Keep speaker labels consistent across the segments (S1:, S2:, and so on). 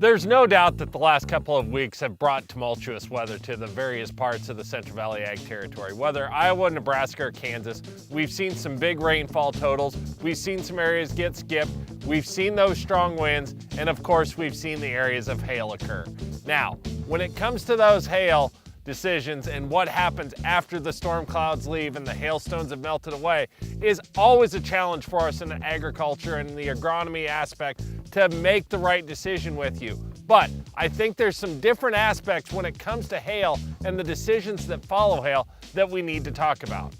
S1: There's no doubt that the last couple of weeks have brought tumultuous weather to the various parts of the Central Valley Ag Territory. Whether Iowa, Nebraska, or Kansas, we've seen some big rainfall totals, we've seen some areas get skipped, we've seen those strong winds, and of course we've seen the areas of hail occur. Now, when it comes to those hail decisions and what happens after the storm clouds leave and the hailstones have melted away is always a challenge for us in agriculture and the agronomy aspect to make the right decision with you. But I think there's some different aspects when it comes to hail and the decisions that follow hail that we need to talk about.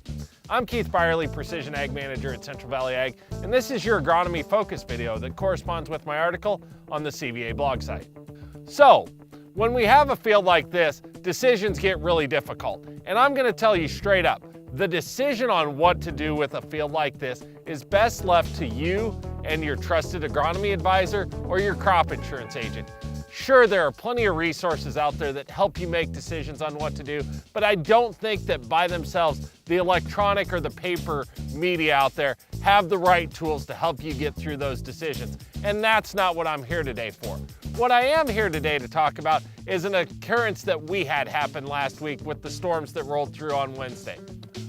S1: I'm Keith Byerly, Precision Ag Manager at Central Valley Ag, and this is your agronomy focus video that corresponds with my article on the CVA blog site. So, when we have a field like this, decisions get really difficult. And I'm going to tell you straight up, the decision on what to do with a field like this is best left to you and your trusted agronomy advisor or your crop insurance agent. Sure, there are plenty of resources out there that help you make decisions on what to do, but I don't think that by themselves, the electronic or the paper media out there have the right tools to help you get through those decisions. And that's not what I'm here today for. What I am here today to talk about is an occurrence that we had happen last week with the storms that rolled through on Wednesday.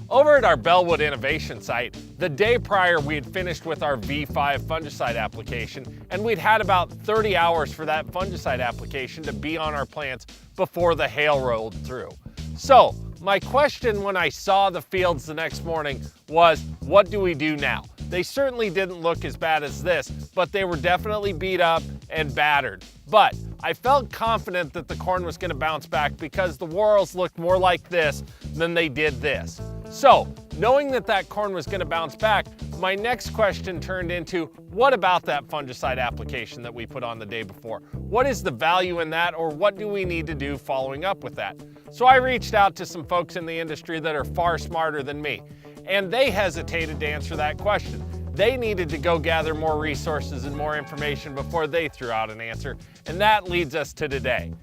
S1: Over at our Bellwood Innovation site, the day prior we had finished with our V5 fungicide application, and we'd had about 30 hours for that fungicide application to be on our plants before the hail rolled through. So, my question when I saw the fields the next morning was, what do we do now? They certainly didn't look as bad as this, but they were definitely beat up and battered. But I felt confident that the corn was going to bounce back because the whorls looked more like this than they did this. So, knowing that that corn was going to bounce back, my next question turned into, what about that fungicide application that we put on the day before? What is the value in that, or what do we need to do following up with that? So I reached out to some folks in the industry that are far smarter than me, and they hesitated to answer that question. They needed to go gather more resources and more information before they threw out an answer, and that leads us to today.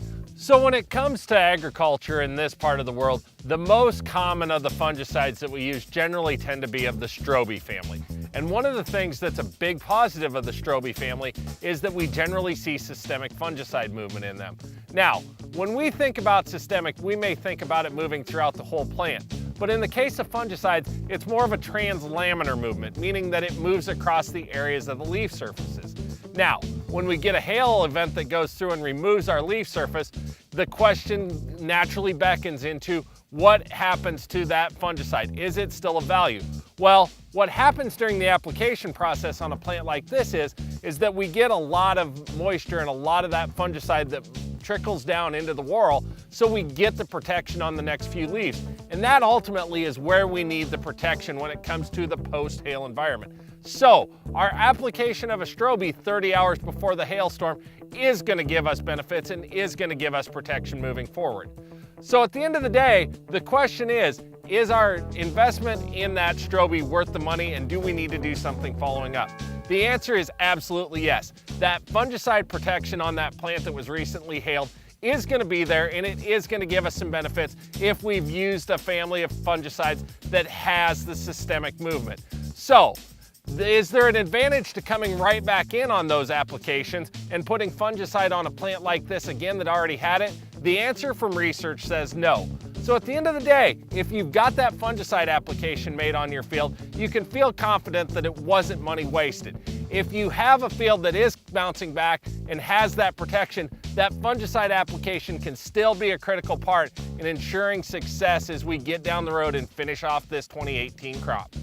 S1: So when it comes to agriculture in this part of the world, the most common of the fungicides that we use generally tend to be of the Strobe family. And one of the things that's a big positive of the Strobe family is that we generally see systemic fungicide movement in them. Now, when we think about systemic, we may think about it moving throughout the whole plant. But in the case of fungicides, it's more of a translaminar movement, meaning that it moves across the areas of the leaf surfaces. Now, when we get a hail event that goes through and removes our leaf surface, the question naturally beckons into what happens to that fungicide. Is it still of value? Well, what happens during the application process on a plant like this is that we get a lot of moisture and a lot of that fungicide that trickles down into the whorl, so we get the protection on the next few leaves. And that ultimately is where we need the protection when it comes to the post-hail environment. So, our application of a Strobe 30 hours before the hailstorm is going to give us benefits and is going to give us protection moving forward. So at the end of the day, the question is our investment in that Strobe worth the money, and do we need to do something following up? The answer is absolutely yes. That fungicide protection on that plant that was recently hailed is going to be there, and it is going to give us some benefits if we've used a family of fungicides that has the systemic movement. So, is there an advantage to coming right back in on those applications and putting fungicide on a plant like this again that already had it? The answer from research says no. So at the end of the day, if you've got that fungicide application made on your field, you can feel confident that it wasn't money wasted. If you have a field that is bouncing back and has that protection, that fungicide application can still be a critical part in ensuring success as we get down the road and finish off this 2018 crop.